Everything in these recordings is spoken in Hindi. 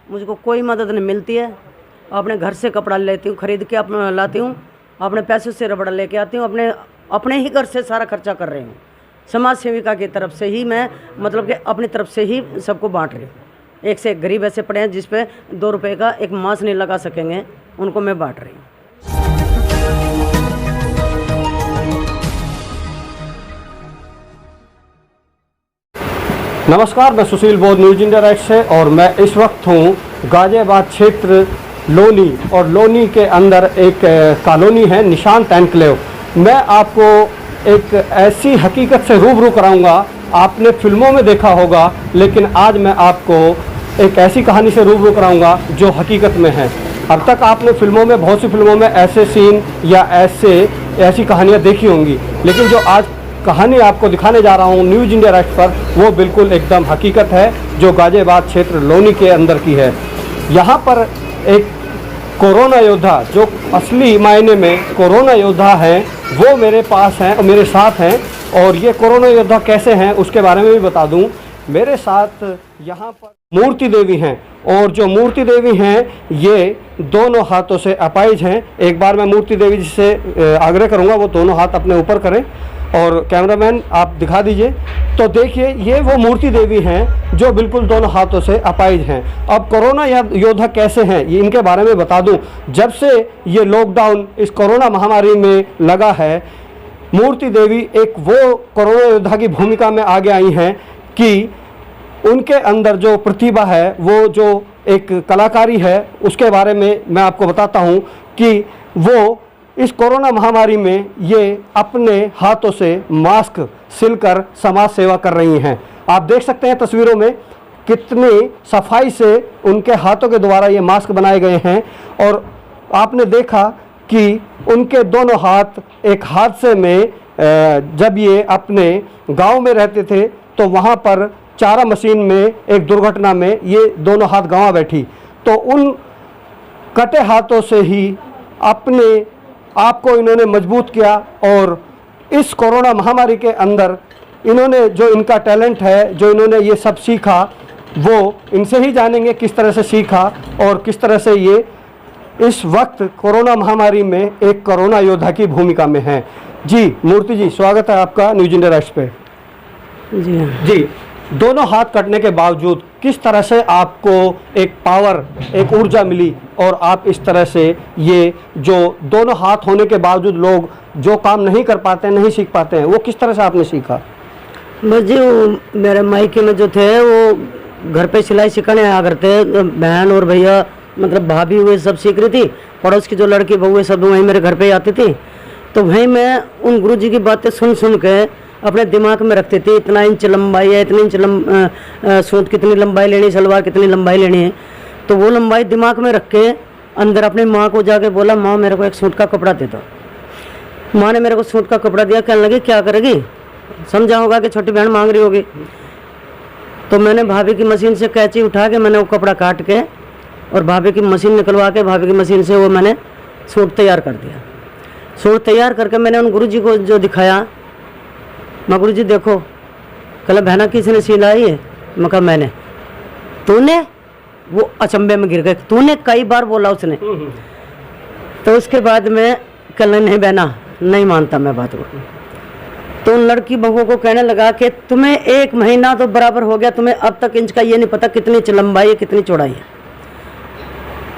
मुझको कोई मदद नहीं मिलती है। अपने घर से कपड़ा लेती हूँ, खरीद के अपना लाती हूँ, अपने पैसों से रबड़ लेके आती हूँ, अपने ही घर से सारा खर्चा कर रही हूँ। समाज सेविका की तरफ से ही मैं मतलब कि अपनी तरफ से ही सबको बांट रही हूँ। एक से एक गरीब ऐसे पड़े हैं जिस पे 2 रुपये का एक मांस नहीं लगा सकेंगे, उनको मैं बांट रही हूँ। नमस्कार, मैं सुशील बोध न्यूज इंडिया राइट से और मैं इस वक्त हूँ गाजियाबाद क्षेत्र लोनी और लोनी के अंदर एक कॉलोनी है निशांत एनक्लेव। मैं आपको एक ऐसी हकीकत से रूबरू कराऊंगा, आपने फिल्मों में देखा होगा, लेकिन आज मैं आपको एक ऐसी कहानी से रूबरू कराऊंगा जो हकीकत में है। अब तक आपने फिल्मों में, बहुत सी फिल्मों में ऐसे सीन या ऐसी कहानियाँ देखी होंगी, लेकिन जो आज कहानी आपको दिखाने जा रहा हूँ न्यूज इंडिया राइट पर, वो बिल्कुल एकदम हकीकत है जो गाजियाबाद क्षेत्र लोनी के अंदर की है। यहाँ पर एक कोरोना योद्धा, जो असली मायने में कोरोना योद्धा हैं, वो मेरे पास हैं और मेरे साथ हैं। और ये कोरोना योद्धा कैसे हैं उसके बारे में भी बता दूं। मेरे साथ यहाँ पर मूर्ति देवी हैं, और जो मूर्ति देवी हैं ये दोनों हाथों से अपाहिज हैं। एक बार मैं मूर्ति देवी जी से आग्रह करूँगा वो दोनों हाथ अपने ऊपर करें, और कैमरामैन आप दिखा दीजिए। तो देखिए, ये वो मूर्ति देवी हैं जो बिल्कुल दोनों हाथों से अपाहिज हैं। अब कोरोना योद्धा कैसे हैं ये इनके बारे में बता दूं। जब से ये लॉकडाउन इस कोरोना महामारी में लगा है, मूर्ति देवी एक वो कोरोना योद्धा की भूमिका में आगे आई हैं कि उनके अंदर जो प्रतिभा है, वो जो एक कलाकारी है, उसके बारे में मैं आपको बताता हूँ कि वो इस कोरोना महामारी में ये अपने हाथों से मास्क सिलकर समाज सेवा कर रही हैं। आप देख सकते हैं तस्वीरों में कितनी सफाई से उनके हाथों के द्वारा ये मास्क बनाए गए हैं। और आपने देखा कि उनके दोनों हाथ, एक हादसे में जब ये अपने गांव में रहते थे तो वहाँ पर चारा मशीन में एक दुर्घटना में ये दोनों हाथ गंवा बैठी, तो उन कटे हाथों से ही अपने आपको इन्होंने मजबूत किया। और इस कोरोना महामारी के अंदर इन्होंने जो इनका टैलेंट है, जो इन्होंने ये सब सीखा, वो इनसे ही जानेंगे किस तरह से सीखा और किस तरह से ये इस वक्त कोरोना महामारी में एक कोरोना योद्धा की भूमिका में है। जी मूर्ति जी, स्वागत है आपका न्यूज इंडिया राइट पे। जी, दोनों हाथ कटने के बावजूद किस तरह से आपको एक पावर, एक ऊर्जा मिली, और आप इस तरह से ये जो दोनों हाथ होने के बावजूद लोग जो काम नहीं कर पाते, नहीं सीख पाते हैं, वो किस तरह से आपने सीखा? बस जी, मेरे मायके में जो थे वो घर पे सिलाई सिखाने आया करते, बहन और भैया मतलब भाभी हुए सब सीख रही थी, पड़ोस की जो लड़की बहू सब वहीं मेरे घर पे आती थी। तो वहीं मैं उन गुरुजी की बातें सुन सुन के अपने दिमाग में रखती थी। इतना इंच लंबाई है, इतनी इंच सूट कितनी लंबाई लेनी, सलवार कितनी लंबाई लेनी है, तो वो लंबाई दिमाग में रख के अंदर अपनी माँ को जाके बोला, माँ मेरे को एक सूट का कपड़ा दे दो। माँ ने मेरे को सूट का कपड़ा दिया। कहने लगी क्या करेगी, समझा होगा कि छोटी बहन मांग रही होगी। तो मैंने भाभी की मशीन से कैंची उठा के मैंने वो कपड़ा काट के और भाभी की मशीन निकलवा के भाभी की मशीन से वो मैंने सूट तैयार कर दिया। सूट तैयार करके मैंने उन गुरुजी को जो दिखाया, मैं गुरुजी देखो। कहला बहना किसने सिलाई है? मैं कहा मैंने। तूने? वो अचंभे में गिर गए, तूने कई बार बोला उसने। तो उसके बाद में कहला नहीं बहना, नहीं मानता मैं बात को। तो उन लड़की बहू को कहने लगा कि तुम्हें 1 महीना तो बराबर हो गया, तुम्हें अब तक इंच का ये नहीं पता कितनी इंच लंबाई है, कितनी चौड़ाई है,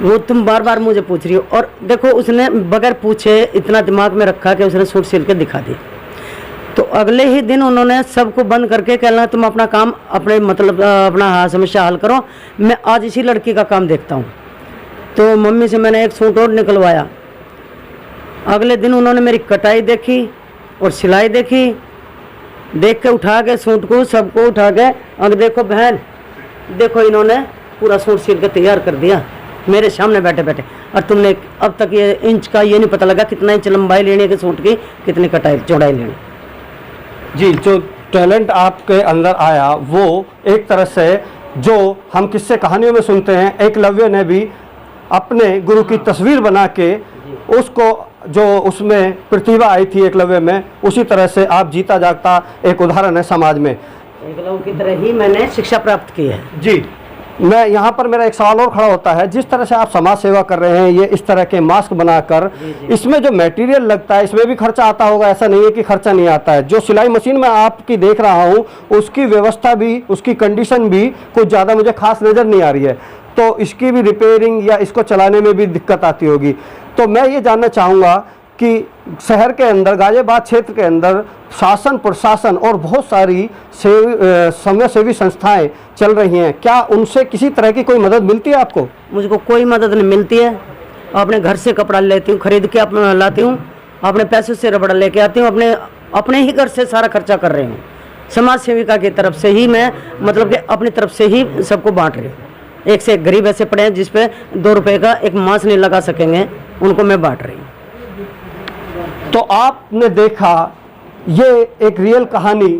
वो तुम बार बार मुझे पूछ रही हो। और देखो, उसने बगैर पूछे इतना दिमाग में रखा कि उसने सूट सिल के दिखा दी। तो अगले ही दिन उन्होंने सबको बंद करके कहना तुम अपना काम अपने मतलब अपना समस्या हल करो, मैं आज इसी लड़की का काम देखता हूँ। तो मम्मी से मैंने एक सूट और निकलवाया। अगले दिन उन्होंने मेरी कटाई देखी और सिलाई देखी, देख के उठा के सूट को सबको उठा के, अब देखो बहन देखो, इन्होंने पूरा सूट सिल के तैयार कर दिया मेरे सामने बैठे बैठे। और तुमने अब तक ये इंच का ये नहीं पता लगा कितना इंच लंबाई लेनी है कि सूट की कितनी कटाई चौड़ाई लेनी। जी, जो टैलेंट आपके अंदर आया वो एक तरह से जो हम किस्से कहानियों में सुनते हैं, एकलव्य ने भी अपने गुरु की तस्वीर बना के उसको, जो उसमें प्रतिभा आई थी एकलव्य में, उसी तरह से आप जीता जागता एक उदाहरण है समाज में। एकलव्य की तरह ही मैंने शिक्षा प्राप्त की है। जी, मैं यहाँ पर मेरा एक सवाल और खड़ा होता है, जिस तरह से आप समाज सेवा कर रहे हैं, ये इस तरह के मास्क बनाकर, इसमें जो मटेरियल लगता है इसमें भी खर्चा आता होगा, ऐसा नहीं है कि खर्चा नहीं आता है। जो सिलाई मशीन में आपकी देख रहा हूँ उसकी व्यवस्था भी, उसकी कंडीशन भी कुछ ज़्यादा मुझे खास नज़र नहीं आ रही है, तो इसकी भी रिपेयरिंग या इसको चलाने में भी दिक्कत आती होगी। तो मैं ये जानना चाहूँगा कि शहर के अंदर, गाजियाबाद क्षेत्र के अंदर शासन, प्रशासन और बहुत सारी समाज सेवी संस्थाएं चल रही हैं, क्या उनसे किसी तरह की कोई मदद मिलती है आपको? मुझको कोई मदद नहीं मिलती है। अपने घर से कपड़ा लेती हूँ, खरीद के अपना लाती हूँ, अपने पैसे से रबड़ लेके आती हूँ, अपने ही घर से सारा खर्चा कर रही हूँ। समाज सेविका की तरफ से ही मैं, मतलब कि अपनी तरफ से ही सबको बांट रही हूँ। एक से एक गरीब ऐसे पड़े हैं जिस पे 2 रुपये का एक मांस नहीं लगा सकेंगे, उनको मैं बांट रही हूँ। तो आपने देखा, ये एक रियल कहानी,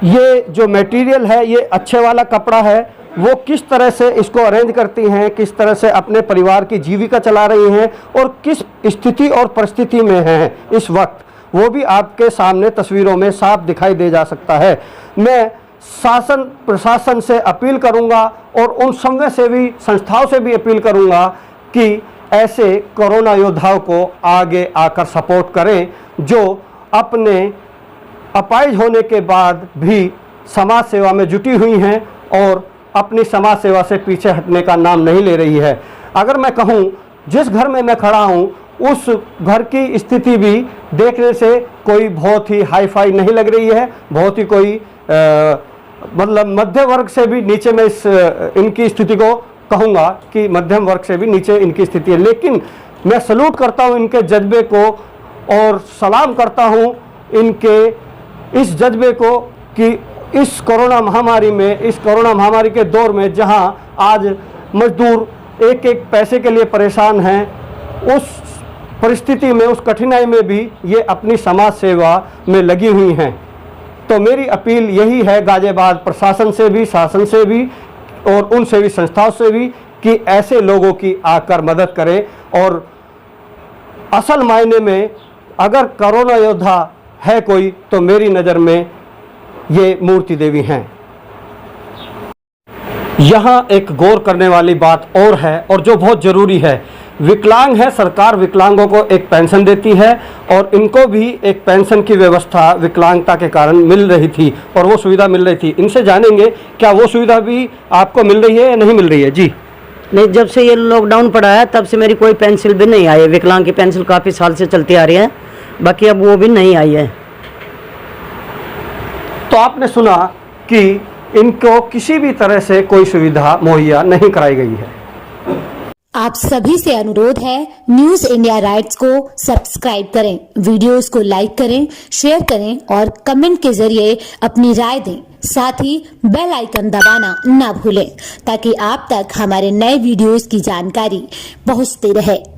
ये जो मटेरियल है, ये अच्छे वाला कपड़ा है, वो किस तरह से इसको अरेंज करती हैं, किस तरह से अपने परिवार की जीविका चला रही हैं और किस स्थिति और परिस्थिति में हैं इस वक्त, वो भी आपके सामने तस्वीरों में साफ दिखाई दे जा सकता है। मैं शासन प्रशासन से अपील करूंगा और उन समाज सेवी संस्थाओं से भी अपील करूंगा कि ऐसे कोरोना योद्धाओं को आगे आकर सपोर्ट करें, जो अपने अपाहिज होने के बाद भी समाज सेवा में जुटी हुई हैं और अपनी समाज सेवा से पीछे हटने का नाम नहीं ले रही है। अगर मैं कहूँ, जिस घर में मैं खड़ा हूँ उस घर की स्थिति भी देखने से कोई बहुत ही हाई फाई नहीं लग रही है, बहुत ही कोई मतलब मध्य वर्ग से भी नीचे में इनकी स्थिति को कहूँगा कि मध्यम वर्ग से भी नीचे इनकी स्थिति है। लेकिन मैं सलूट करता हूँ इनके जज्बे को और सलाम करता हूँ इनके इस जज्बे को कि इस कोरोना महामारी में, इस कोरोना महामारी के दौर में जहाँ आज मजदूर एक एक पैसे के लिए परेशान हैं, उस परिस्थिति में, उस कठिनाई में भी ये अपनी समाज सेवा में लगी हुई हैं। तो मेरी अपील यही है गाजियाबाद प्रशासन से भी, शासन से भी और उन सेवी संस्थाओं से भी कि ऐसे लोगों की आकर मदद करें। और असल मायने में अगर कोरोना योद्धा है कोई, तो मेरी नज़र में ये मूर्ति देवी हैं। यहाँ एक गौर करने वाली बात और है, और जो बहुत ज़रूरी है, विकलांग है, सरकार विकलांगों को एक पेंशन देती है और इनको भी एक पेंशन की व्यवस्था विकलांगता के कारण मिल रही थी और वो सुविधा मिल रही थी। इनसे जानेंगे क्या वो सुविधा भी आपको मिल रही है या नहीं मिल रही है। जी नहीं, जब से ये लॉकडाउन पड़ा है तब से मेरी कोई पेंसिल भी नहीं आई है। विकलांग की पेंसिल काफ़ी साल से चलती आ रही है, बाकी अब वो भी नहीं आई है। तो आपने सुना कि इनको किसी भी तरह से कोई सुविधा मुहैया नहीं कराई गई है। आप सभी से अनुरोध है, न्यूज इंडिया राइट्स को सब्सक्राइब करें, वीडियोस को लाइक करें, शेयर करें और कमेंट के जरिए अपनी राय दें। साथ ही बेल आइकन दबाना ना भूलें ताकि आप तक हमारे नए वीडियोस की जानकारी पहुंचती रहे।